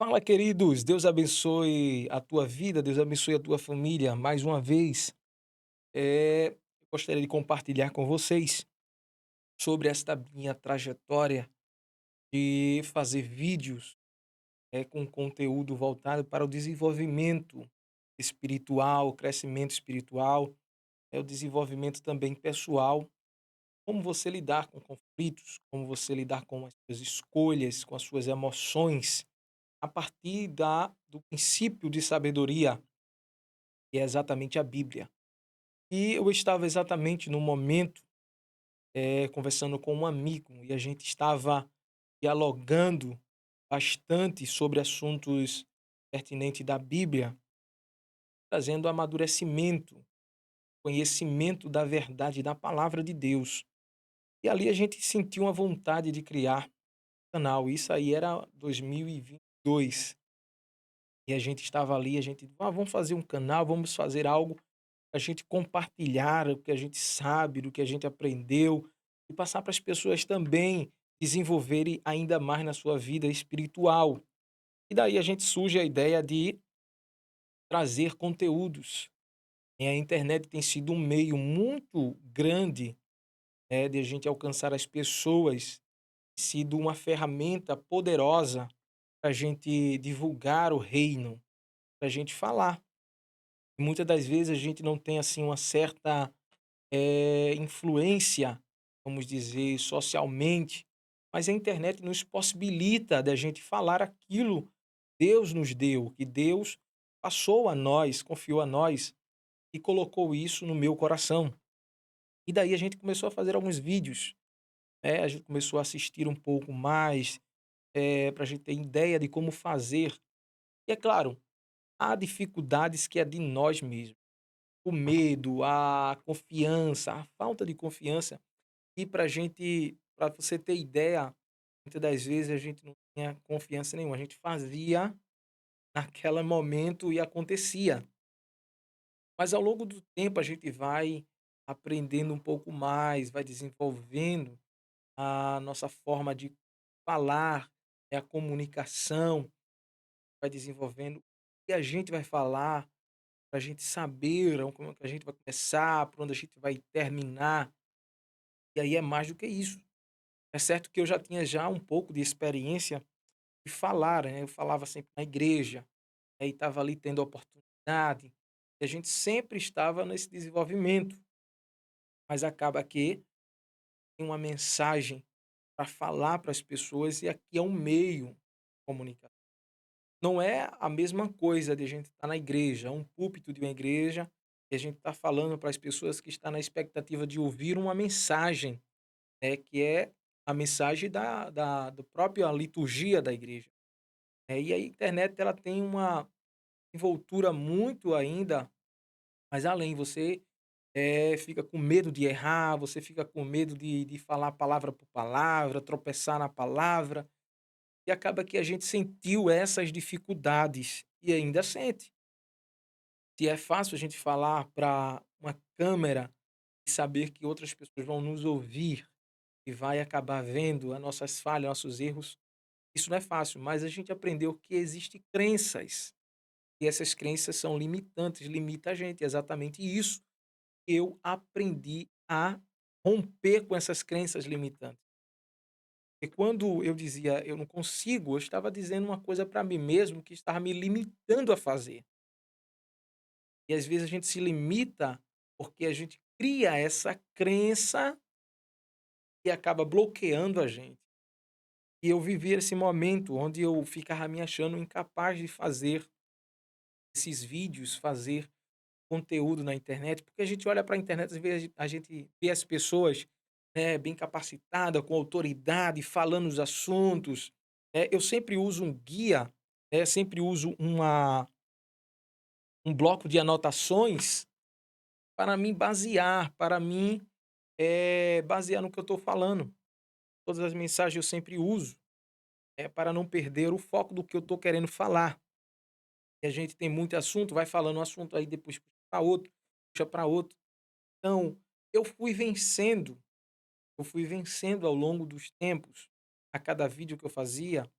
Fala, queridos. Deus abençoe a tua vida, Deus abençoe a tua família. Mais uma vez, eu gostaria de compartilhar com vocês sobre esta minha trajetória de fazer vídeos, com conteúdo voltado para o desenvolvimento espiritual, crescimento espiritual, o desenvolvimento também pessoal. Como você lidar com conflitos, como você lidar com as suas escolhas, com as suas emoções, a partir do princípio de sabedoria, que é exatamente a Bíblia. E eu estava exatamente no momento, conversando com um amigo e a gente estava dialogando bastante sobre assuntos pertinentes da Bíblia, trazendo amadurecimento, conhecimento da verdade da palavra de Deus. E ali a gente sentiu uma vontade de criar um canal. Isso aí era 2022. E a gente estava ali, a gente, vamos fazer um canal, vamos fazer algo, a gente compartilhar o que a gente sabe, do que a gente aprendeu, e passar para as pessoas também desenvolverem ainda mais na sua vida espiritual. E daí a gente surge a ideia de trazer conteúdos. E a internet tem sido um meio muito grande, de a gente alcançar as pessoas, tem sido uma ferramenta poderosa para a gente divulgar o reino, para a gente falar. Muitas das vezes a gente não tem assim uma certa influência, vamos dizer, socialmente, mas a internet nos possibilita da gente falar aquilo que Deus nos deu, que Deus passou a nós, confiou a nós e colocou isso no meu coração. E daí a gente começou a fazer alguns vídeos, a gente começou a assistir um pouco mais, para a gente ter ideia de como fazer. E é claro, há dificuldades que é de nós mesmos. O medo, a confiança, a falta de confiança. E para você ter ideia, muitas das vezes a gente não tinha confiança nenhuma, a gente fazia naquele momento e acontecia. Mas ao longo do tempo a gente vai aprendendo um pouco mais, vai desenvolvendo a nossa forma de falar, é a comunicação, vai desenvolvendo o que a gente vai falar, para a gente saber como que a gente vai começar, por onde a gente vai terminar, e aí é mais do que isso. É certo que eu já tinha já um pouco de experiência de falar, né, eu falava sempre na igreja, aí estava ali tendo oportunidade, e a gente sempre estava nesse desenvolvimento, mas acaba que tem uma mensagem para falar para as pessoas e aqui é um meio de comunicação. Não é a mesma coisa de a gente estar na igreja, um púlpito de uma igreja, e a gente está falando para as pessoas que estão na expectativa de ouvir uma mensagem, que é a mensagem da do própria liturgia da igreja. E a internet ela tem uma envoltura muito ainda mais além, você, fica com medo de errar, você fica com medo de falar palavra por palavra, tropeçar na palavra, e acaba que a gente sentiu essas dificuldades e ainda sente. Se é fácil a gente falar para uma câmera e saber que outras pessoas vão nos ouvir e vai acabar vendo as nossas falhas, nossos erros, isso não é fácil, mas a gente aprendeu que existem crenças, e essas crenças são limitantes, limita a gente, é exatamente isso que eu aprendi a romper com essas crenças limitantes. E quando eu dizia: "Eu não consigo", eu estava dizendo uma coisa para mim mesmo que estava me limitando a fazer. E às vezes a gente se limita, porque a gente cria essa crença e acaba bloqueando a gente. E eu vivi esse momento onde eu ficava me achando incapaz de fazer esses vídeos, fazer conteúdo na internet, porque a gente olha para a internet, às vezes a gente vê as pessoas, bem capacitada, com autoridade, falando os assuntos. Eu sempre uso um guia, sempre uso um bloco de anotações para mim basear, para mim, basear no que eu estou falando. Todas as mensagens eu sempre uso, para não perder o foco do que eu estou querendo falar. E a gente tem muito assunto, vai falando um assunto, aí depois puxa para outro, puxa para outro. Então, eu fui vencendo, eu fui vencendo ao longo dos tempos, a cada vídeo que eu fazia,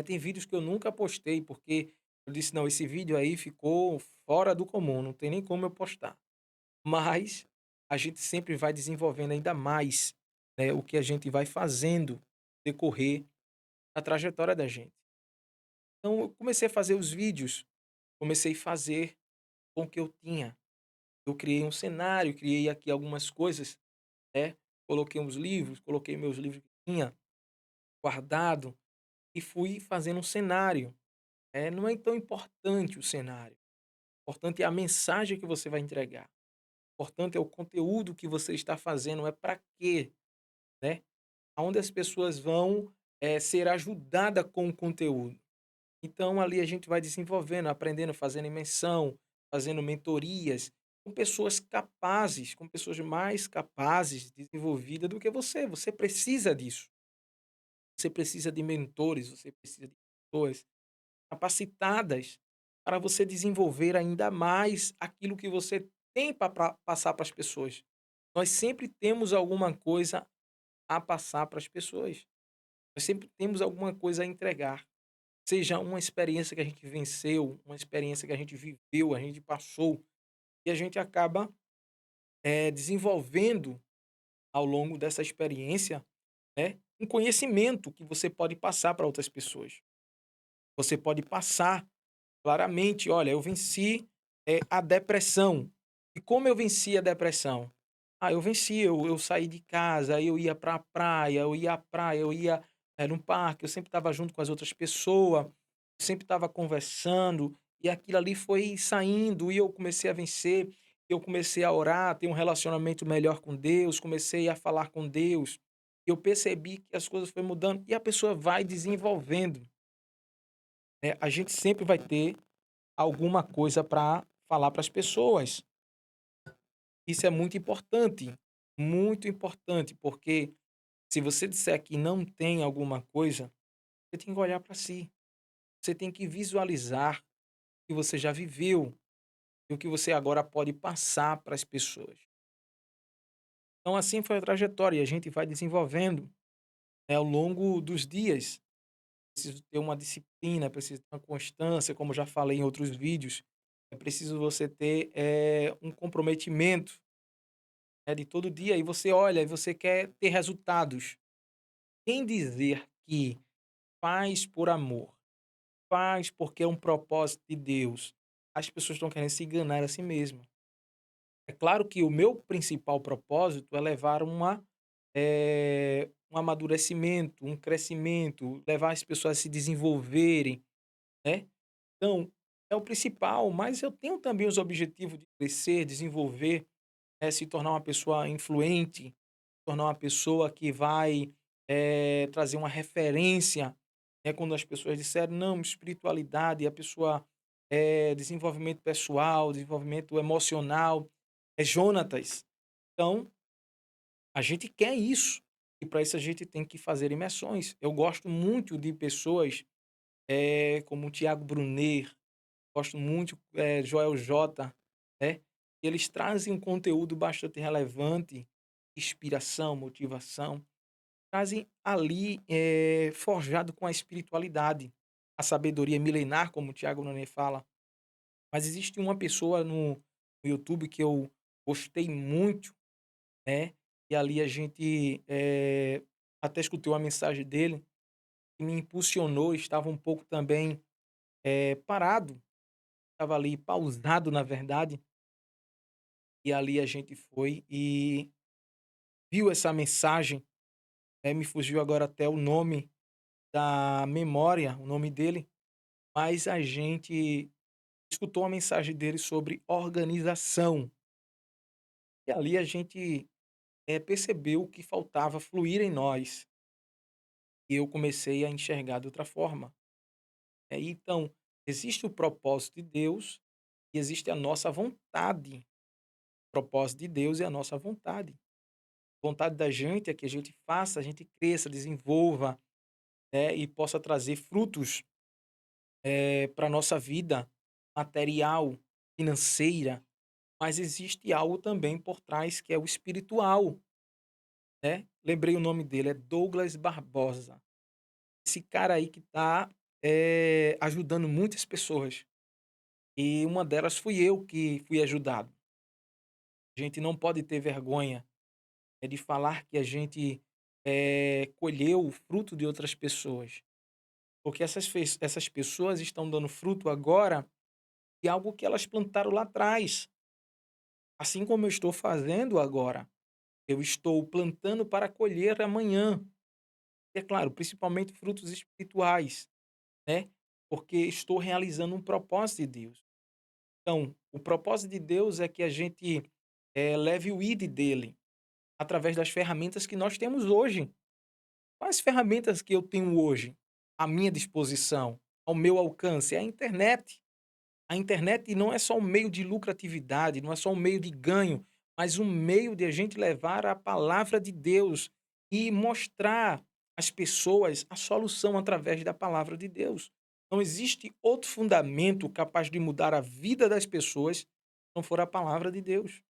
Tem vídeos que eu nunca postei, porque eu disse: "Não, esse vídeo aí ficou fora do comum, não tem nem como eu postar". Mas a gente sempre vai desenvolvendo ainda mais, né, o que a gente vai fazendo decorrer a trajetória da gente. Então eu comecei a fazer os vídeos, comecei a fazer com o que eu tinha. Eu criei um cenário, criei aqui algumas coisas, né, coloquei uns livros, coloquei meus livros que tinha guardado e fui fazendo um cenário. Não é tão importante o cenário, o importante é a mensagem que você vai entregar, o importante é o conteúdo que você está fazendo, é para quê, né, aonde as pessoas vão, ser ajudada com o conteúdo. Então ali a gente vai desenvolvendo, aprendendo, fazendo imersão, fazendo mentorias com pessoas capazes, com pessoas mais capazes, desenvolvidas do que você. Você precisa disso. Você precisa de mentores, você precisa de pessoas capacitadas para você desenvolver ainda mais aquilo que você tem para passar para as pessoas. Nós sempre temos alguma coisa a passar para as pessoas. Nós sempre temos alguma coisa a entregar. Seja uma experiência que a gente venceu, uma experiência que a gente viveu, a gente passou, e a gente acaba, desenvolvendo ao longo dessa experiência, né, um conhecimento que você pode passar para outras pessoas. Você pode passar claramente: "Olha, eu venci, a depressão". E como eu venci a depressão? Ah, eu venci, eu saí de casa, eu ia pra praia, eu ia à praia, eu ia, no parque, eu sempre estava junto com as outras pessoa, sempre estava conversando, e aquilo ali foi saindo, e eu comecei a vencer, eu comecei a orar, ter um relacionamento melhor com Deus, comecei a falar com Deus, eu percebi que as coisas foi mudando, e a pessoa vai desenvolvendo, né. A gente sempre vai ter alguma coisa para falar para as pessoas. Isso é muito importante, porque se você disser que não tem alguma coisa, você tem que olhar para si. Você tem que visualizar o que você já viveu e o que você agora pode passar para as pessoas. Então, assim foi a trajetória e a gente vai desenvolvendo, ao longo dos dias. Preciso ter uma disciplina, preciso ter uma constância, como já falei em outros vídeos. É preciso você ter, um comprometimento, de todo dia e você olha e você quer ter resultados. Quem dizer que faz por amor, faz porque é um propósito de Deus, as pessoas estão querendo se enganar a si mesma. É claro que o meu principal propósito é levar um amadurecimento, um crescimento, levar as pessoas a se desenvolverem, né. Então, é o principal, mas eu tenho também os objetivos de crescer, desenvolver, se tornar uma pessoa influente, tornar uma pessoa que vai, trazer uma referência, né, quando as pessoas disseram: "Não, espiritualidade", a pessoa, desenvolvimento pessoal, desenvolvimento emocional, é Jonatas. Então, a gente quer isso, e para isso a gente tem que fazer imersões. Eu gosto muito de pessoas, como o Thiago Brunet, gosto muito, Joel J, né, eles trazem um conteúdo bastante relevante, inspiração, motivação. Trazem ali, forjado com a espiritualidade, a sabedoria milenar, como o Thiago Brunet fala. Mas existe uma pessoa no YouTube que eu gostei muito, né, e ali a gente, até escutei uma mensagem dele, que me impulsionou, estava um pouco também, parado, estava ali pausado na verdade, e ali a gente foi e viu essa mensagem, me fugiu agora até o nome da memória, o nome dele, mas a gente escutou uma mensagem dele sobre organização. E ali a gente, percebeu que faltava fluir em nós, e eu comecei a enxergar de outra forma. Então, existe o propósito de Deus e existe a nossa vontade. O propósito de Deus é a nossa vontade. A vontade da gente é que a gente faça, a gente cresça, desenvolva, né, e possa trazer frutos, para a nossa vida material, financeira. Mas existe algo também por trás que é o espiritual, né. Lembrei o nome dele, é Douglas Barbosa. Esse cara aí que tá ajudando muitas pessoas, e uma delas fui eu que fui ajudado. A gente não pode ter vergonha, de falar que a gente, colheu o fruto de outras pessoas, porque essas pessoas estão dando fruto agora de algo que elas plantaram lá atrás, assim como eu estou fazendo agora. Eu estou plantando para colher amanhã. E é claro, principalmente frutos espirituais, né, porque estou realizando um propósito de Deus. Então, o propósito de Deus é que a gente, leve o ID dele, através das ferramentas que nós temos hoje. Quais ferramentas que eu tenho hoje à minha disposição, ao meu alcance? É a internet. A internet não é só um meio de lucratividade, não é só um meio de ganho, mas um meio de a gente levar a palavra de Deus e mostrar às pessoas a solução através da palavra de Deus. Não existe outro fundamento capaz de mudar a vida das pessoas se não for a palavra de Deus.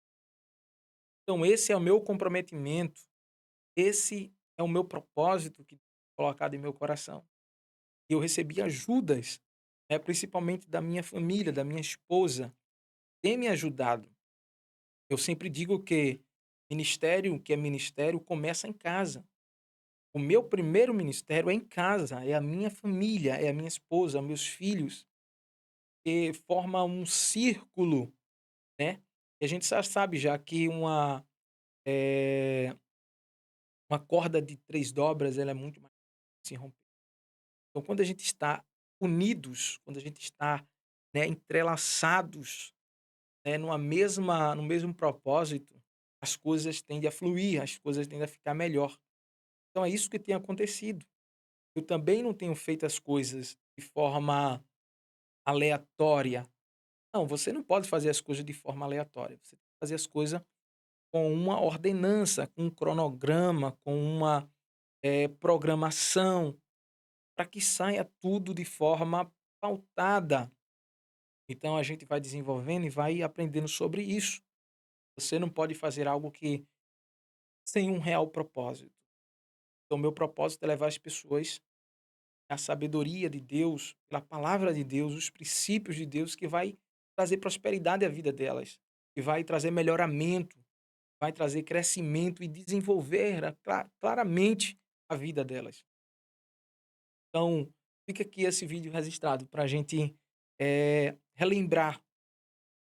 Então, esse é o meu comprometimento, esse é o meu propósito que colocado em meu coração. E eu recebi ajudas, né, principalmente da minha família, da minha esposa, tem me ajudado. Eu sempre digo que ministério que é ministério começa em casa. O meu primeiro ministério é em casa, é a minha família, é a minha esposa, meus filhos, que forma um círculo, né. E a gente já sabe já que eh, uma corda de 3 dobras, ela é muito mais difícil de se romper. Então quando a gente está unidos, quando a gente está, né, entrelaçados, né, no mesmo propósito, as coisas tendem a fluir, as coisas tendem a ficar melhor. Então é isso que tem acontecido. Eu também não tenho feito as coisas de forma aleatória. Não, você não pode fazer as coisas de forma aleatória. Você tem que fazer as coisas com uma ordenança, com um cronograma, com uma, programação, para que saia tudo de forma pautada. Então a gente vai desenvolvendo e vai aprendendo sobre isso. Você não pode fazer algo que sem um real propósito. Então, meu propósito é levar as pessoas à sabedoria de Deus, pela palavra de Deus, os princípios de Deus, que vai trazer prosperidade à vida delas, que vai trazer melhoramento, vai trazer crescimento e desenvolver claramente a vida delas. Então, fica aqui esse vídeo registrado para a gente relembrar.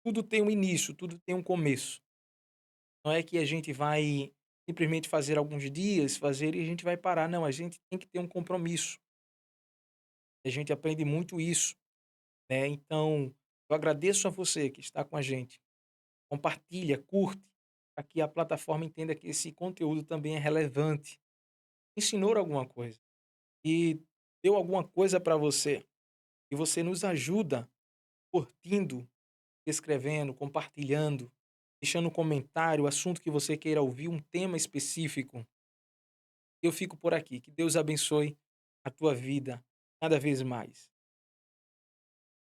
Tudo tem um início, tudo tem um começo. Não é que a gente vai simplesmente fazer alguns dias, fazer e a gente vai parar. Não, a gente tem que ter um compromisso. A gente aprende muito isso, né? Então, eu agradeço a você que está com a gente. Compartilha, curte, para que a plataforma entenda que esse conteúdo também é relevante. Ensinou alguma coisa e deu alguma coisa para você e você nos ajuda curtindo, escrevendo, compartilhando, deixando um comentário, o assunto que você queira ouvir, um tema específico. Eu fico por aqui. Que Deus abençoe a tua vida cada vez mais.